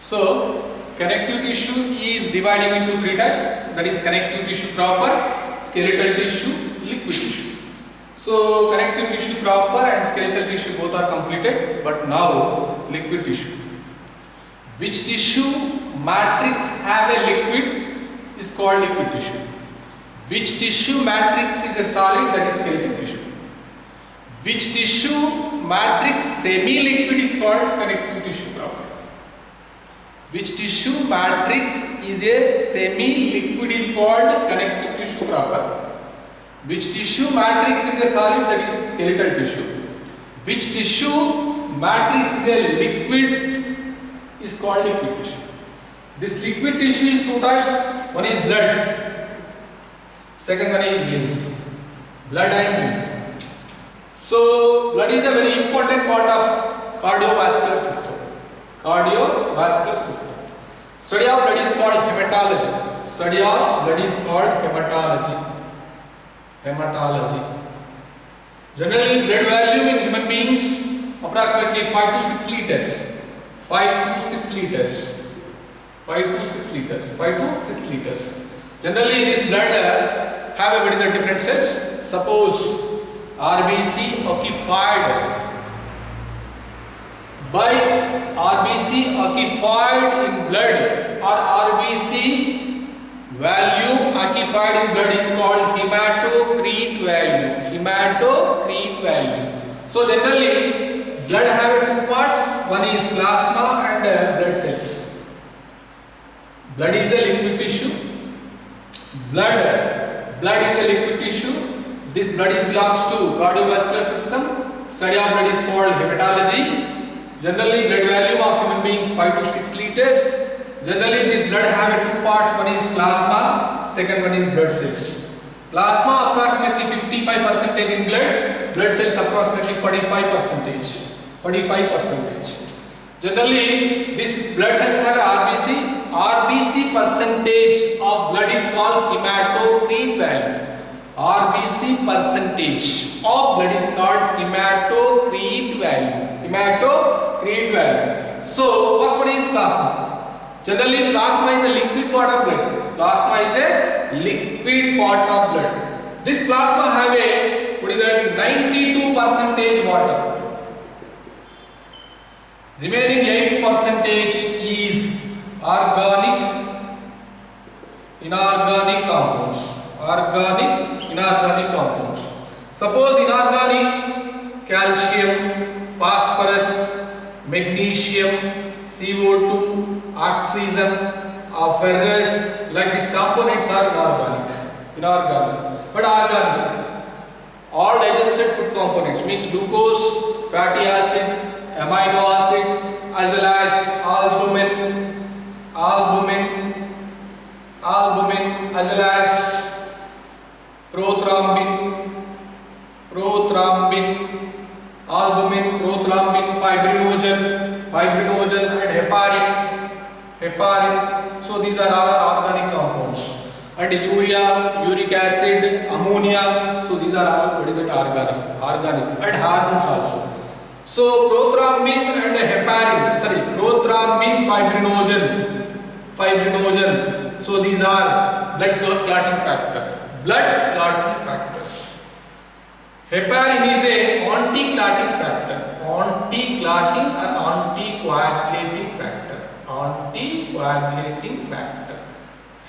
So connective tissue is dividing into three types, that is connective tissue proper, skeletal tissue, liquid tissue. So connective tissue proper and skeletal tissue both are completed, but now liquid tissue. Which tissue matrix have a liquid is called liquid tissue. Which tissue matrix is a solid, that is skeletal tissue. Which tissue matrix semi-liquid is called connective tissue proper. Which tissue matrix is a semi-liquid is called connective tissue proper. Which tissue matrix is a solid, that is skeletal tissue. Which tissue matrix is a liquid is called liquid tissue. This liquid tissue is two types. One is blood. Second one is lymph. Blood and lymph. So blood is a very important part of cardiovascular system. Cardiovascular system. Study of blood is called hematology. Study of blood is called hematology. Hematology. Generally, blood volume in human beings approximately 5 to 6 liters. 5 to 6 liters. 5 to 6 liters. 5 to 6 liters. Generally, this blood have a very differences. Suppose RBC occupied by RBC occupied in blood or RBC volume occupied in blood is called hematocrit value. Hematocrit value. So generally, blood have two parts. One is plasma and blood cells. Blood is a liquid tissue. Blood is a liquid tissue. This blood belongs to cardiovascular system. Study of blood is called hematology. Generally, blood volume of human beings 5 to 6 liters. Generally, this blood have two parts. One is plasma. Second one is blood cells. Plasma approximately 55% in blood. Blood cells approximately 45%. 45%. Generally, this blood cells have RBC. RBC percentage of blood is called hematocrit value. RBC percentage of blood is called hematocrit value. Hematocrit value. So, first one is plasma. Generally, plasma is a liquid part of blood. Plasma is a liquid part of blood. This plasma have a 92% water. Remaining 8% is organic, inorganic compounds. Organic, inorganic compounds. Suppose inorganic, calcium, phosphorus, magnesium, CO2, oxygen, ferrous, like these components are inorganic. But organic, all digested food components means glucose, fatty acid, amino acid, as well as albumin, as well as prothrombin, albumin, prothrombin, fibrinogen and heparin. So these are all organic compounds. And urea, uric acid, ammonia. So these are all organic. And hormones also. So prothrombin and fibrinogen. So these are blood clotting factors. Heparin is a anti-clotting factor. Anti-clotting or anti-coagulating factor.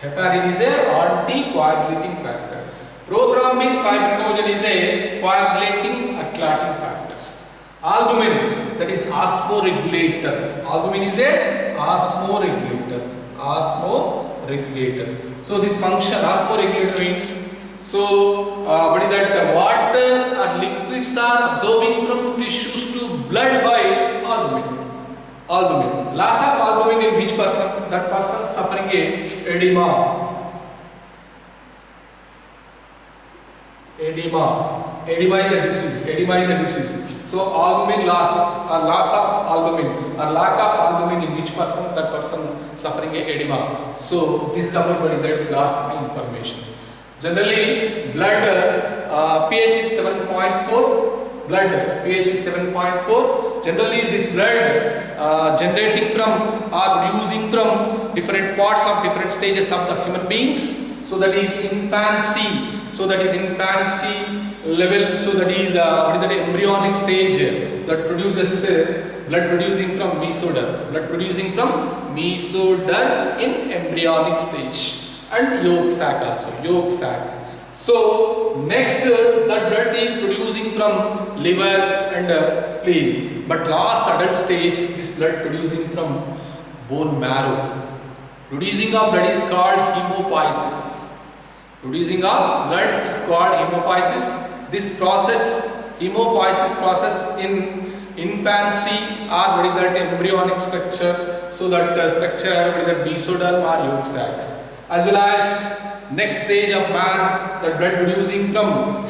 Heparin is a anti-coagulating factor. Prothrombin, fibrinogen is a coagulating or clotting factors. Albumin, that is osmoregulator. Albumin is a osmoregulator. So this function osmoregulator means, so what is that? Water or liquids are absorbing from tissues to blood by albumin. Loss of albumin in which person? That person suffering edema. Edema is a disease. So albumin loss or loss of albumin or lack of albumin in which person? That person suffering edema. So this is about body, that is loss of information. Generally, blood pH is 7.4. Generally, this blood generating from or producing from different parts of different stages of the human beings. So that is infancy. So that is infancy level. So that is what is that, embryonic stage that produces blood producing from mesoderm. Blood producing from mesoderm in embryonic stage, and yolk sac also. Yolk sac. So next that blood is producing from liver and spleen. But last adult stage, this blood producing from bone marrow. Producing of blood is called hemopiesis. Producing of blood is called hemopiesis. This process, hemopiesis process in infancy, or what is that, embryonic structure. So that structure, what is that, mesoderm or yolk sac. As well as next stage of man, the blood producing from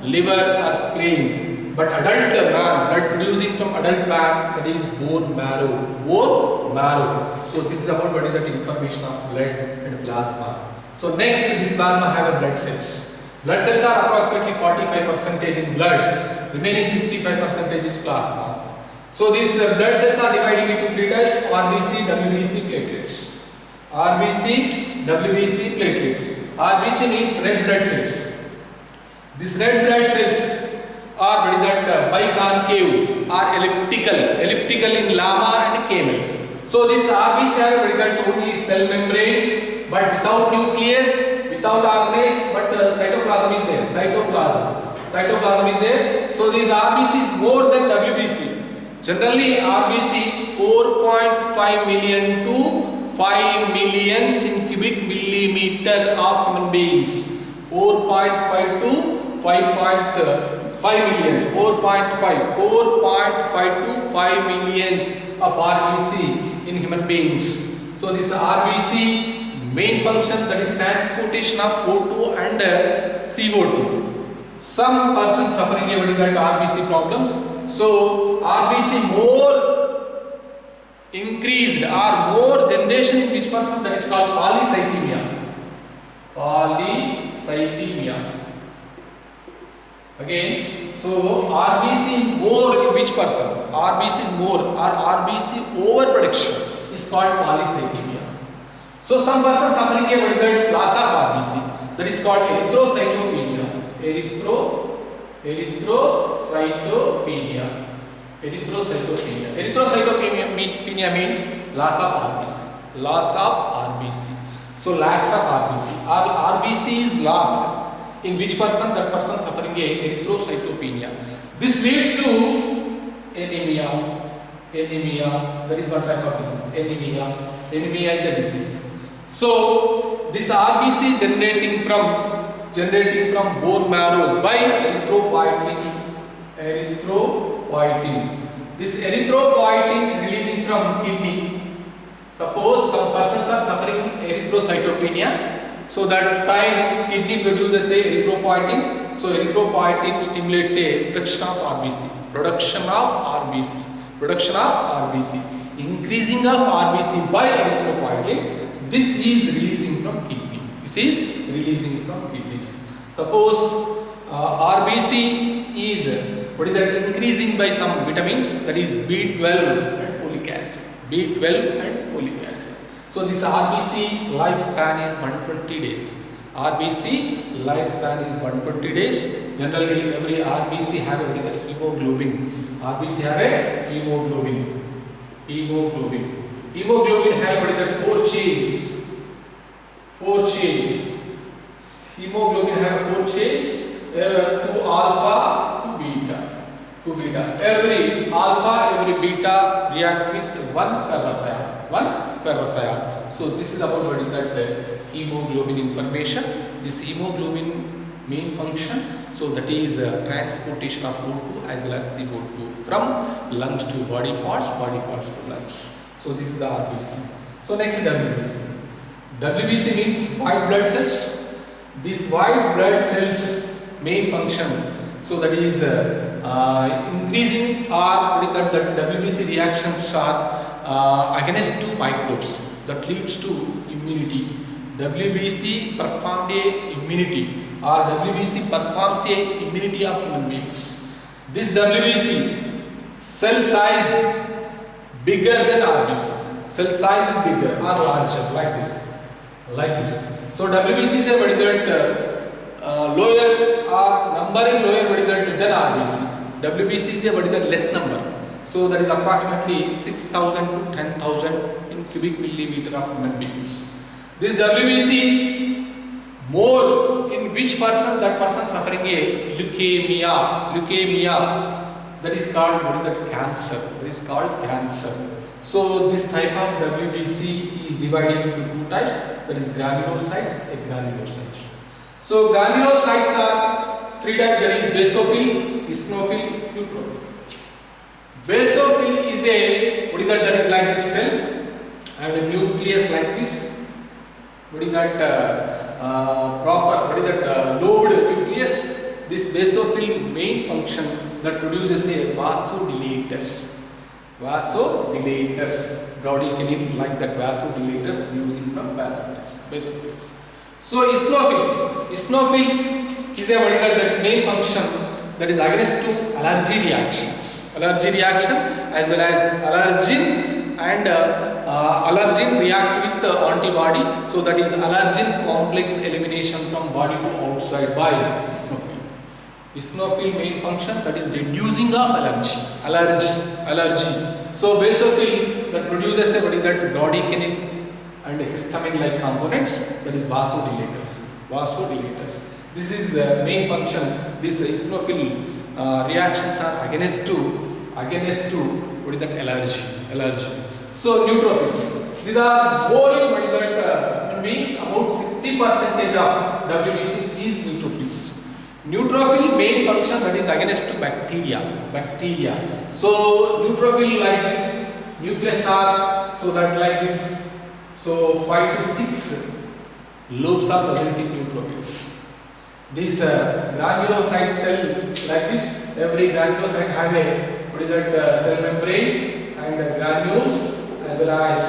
liver or spleen. But adult man, blood producing from adult man, that is bone marrow. Bone marrow. So this is about what is that information of blood and plasma. So next, this plasma have a blood cells. Blood cells are approximately 45% in blood, remaining 55% is plasma. So these blood cells are divided into three types: RBC, WBC, platelets. RBC, WBC, platelets. RBC means red blood cells. These red blood cells are what is that, biconcave or elliptical in llama and camel. So this RBC have what is that, only cell membrane, but without nucleus, without organelles, but cytoplasm is there. Cytoplasm is there. So this RBC is more than WBC. Generally RBC 4.5 million to 5 million in cubic millimeter of human beings. 4.5 to 5.5 millions. 4.5 to 5 millions of RBC in human beings. So this RBC main function, that is transportation of O2 and CO2. Some persons suffering with that RBC problems. So RBC more increased or more generation in which person, that is called polycythemia. Polycythemia. Again, so RBC more in which person? RBC is more or RBC overproduction is called polycythemia. So some persons suffering a particular class of RBC, that is called erythrocytopenia. Erythrocytopenia means loss of RBC. So lacks of RBC. RBC is lost in which person? That person suffering a erythrocytopenia. This leads to anemia. That is one type of disease. Anemia is a disease. So this RBC generating from bone marrow by erythropoietin. This erythropoietin is releasing from kidney. Suppose some persons are suffering erythrocytopenia, so that time kidney produces a erythropoietin. So erythropoietin stimulates a production of RBC. Increasing of RBC by erythropoietin. This is releasing from kidney. Suppose RBC is increasing by some vitamins, that is B12 and folic acid. So this RBC lifespan is 120 days. Generally every RBC have a hemoglobin. Hemoglobin have 4 chains. Hemoglobin have 4 chains. To alpha to beta. Every alpha, every beta react with one ferrocyan. So this is about what is that hemoglobin information. This hemoglobin main function, so that is transportation of O2 as well as CO2 from lungs to body parts to lungs. So this is the RBC. So next WBC. WBC means white blood cells. These white blood cells main function, so that is increasing or the WBC reactions are against to microbes, that leads to immunity. WBC performed a immunity, or WBC performs a immunity of human beings. This WBC cell size bigger than RBC. Cell size is bigger or larger, like this, like this. So WBC is a what is that lower or number in lower what is that than RBC. WBC is a what is that less number. So that is approximately 6,000 to 10,000 in cubic millimeter of human beings. This WBC more in which person? That person suffering a leukemia. That is called what is that cancer. That is called cancer. So this type of WBC is divided into two types. That is granulocytes and granulocytes. So granulocytes are three types. That is basophil, eosinophil, neutrophil. Basophil is a what is that? That is like this cell and a nucleus like this. What is that? Proper. What is that? Lobed nucleus. This basophil main function that produces a vasodilators. Brodykinin like that vasodilators producing from basophils. So eosinophils is a what is that main function that is against to allergy reactions. Allergy reaction as well as allergen and allergen react with antibody. So that is allergen complex elimination from body to outside by eosinophil. Eosinophil main function that is reducing of allergy. So basophil that produces a what is that brodykinin and histamine like components, that is vasodilators. This is main function. This eosinophil reactions are against to what is that allergy. So neutrophils. These are more in what is that means about 60% of WBC is neutrophils. Neutrophil main function that is against to bacteria. So neutrophil like this, nucleus are so that like this. So 5 to 6 lobes are present in neutrophils. This granulocyte cell like this. Every granulocyte have a what is that cell membrane and granules as well as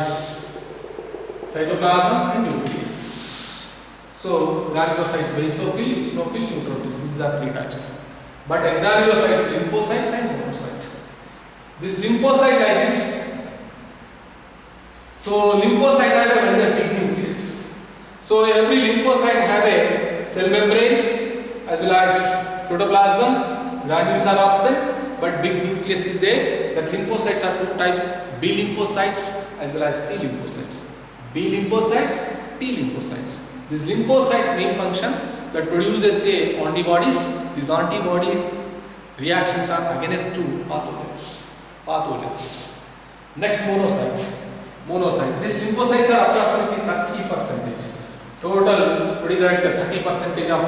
cytoplasm and nucleus. So granulocytes, basophil, eosinophil, neutrophils. These are three types. But granulocytes, lymphocytes and monocyte. This lymphocyte like this. So lymphocyte have a big nucleus. So every lymphocyte have a cell membrane as well as protoplasm. Granules are absent, but big nucleus is there. That lymphocytes are two types: B lymphocytes as well as T lymphocytes. B lymphocytes, T lymphocytes. This lymphocytes main function that produces a antibodies. These antibodies reactions are against to pathogens. Next monocyte. These lymphocytes are approximately 30%. Total what is that 30% of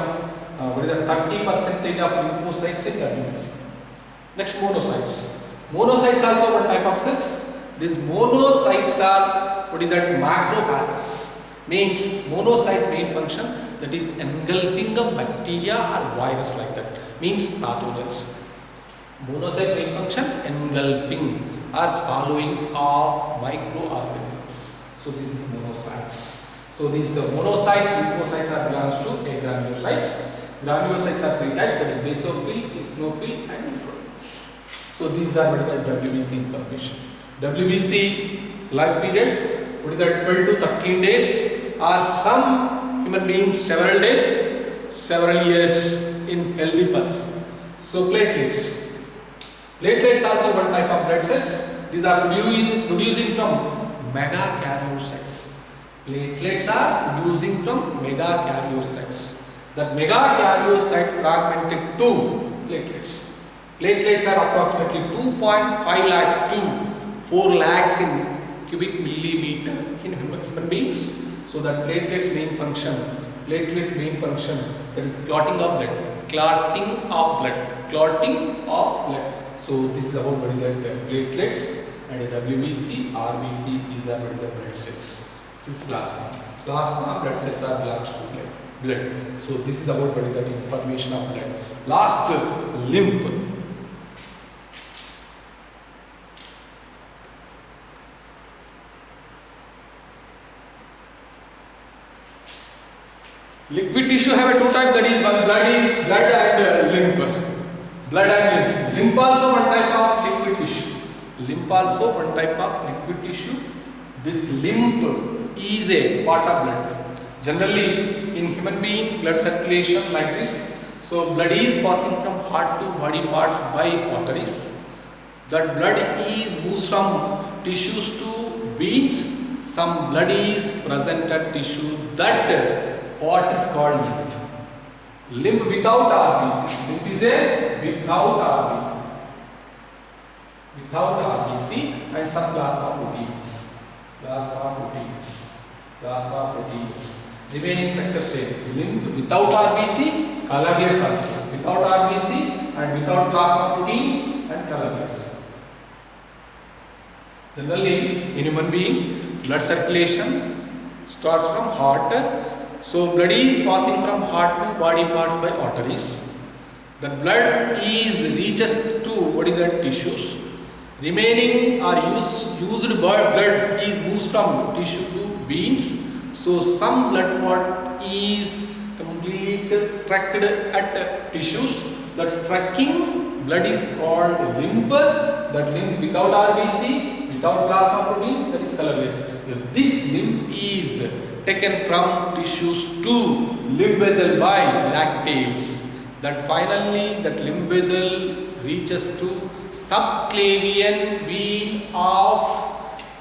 30% of lymphocytes in WBC. Next monocytes. Monocytes also one type of cells. These monocytes are what is that macrophages. Means monocyte main function that is engulfing of bacteria or virus like that. Means pathogens. Monocyte main function engulfing or swallowing of microorganisms. So this is monocytes. So these monocytes, lymphocytes are belongs to a granulocytes. Granulocytes are three types, that is basophil, eosinophil and neutrophils. So these are what is that WBC information. WBC life period, what is that 12 to 13 days, or some human beings several days, several years in healthy person. So platelets. Platelets also one type of blood cells. These are producing from megakaryocytes. Platelets are producing from megakaryocytes. That megakaryocyte fragmented to platelets. Platelets are approximately 2.5 lakh to 4 lakhs in cubic millimeter in human beings. So that platelet main function that is clotting of blood. So this is about what is that platelets and WBC, RBC. These are what is the blood cells. This is plasma. Plasma blood cells are belongs to blood. So this is about what is that information of blood. Last, lymph. Liquid tissue have a two type, that is one blood and lymph. Blood and lymph. Lymph also one type of liquid tissue. Lymph also one type of liquid tissue. This lymph is a part of blood. Generally in human being blood circulation like this. So blood is passing from heart to body parts by arteries. That blood is moves from tissues to veins. Some blood is present at tissue. That part is called lymph. Lymph without RBC. Lymph is a without RBC. Without RBC and some plasma proteins. Plasma proteins. Plasma proteins. Remaining structure same. Lymph without RBC, colorless also. Without RBC and without plasma proteins and colorless. Generally, in human being, blood circulation starts from heart. So, blood is passing from heart to body parts by arteries. The blood is reaches to what is that tissues. Remaining or used blood is moves from tissue to veins. So, some blood part is complete struck at tissues. That strucking blood is called lymph. That lymph without RBC, without plasma protein, that is colorless. This lymph is taken from tissues to lymph vessel by lactates. That finally that lymph vessel reaches to subclavian vein of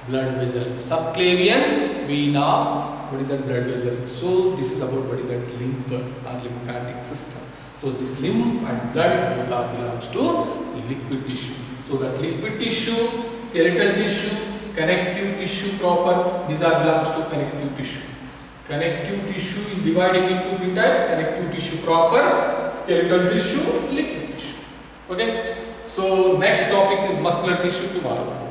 blood vessel. Subclavian vein of what is that blood vessel. So this is about what is that lymph or lymphatic system. So this lymph and blood both are belongs to liquid tissue. So that liquid tissue, skeletal tissue, connective tissue proper, these are belongs to connective tissue. Connective tissue is divided into three types: connective tissue proper, skeletal tissue, liquid tissue. Okay. So next topic is muscular tissue tomorrow.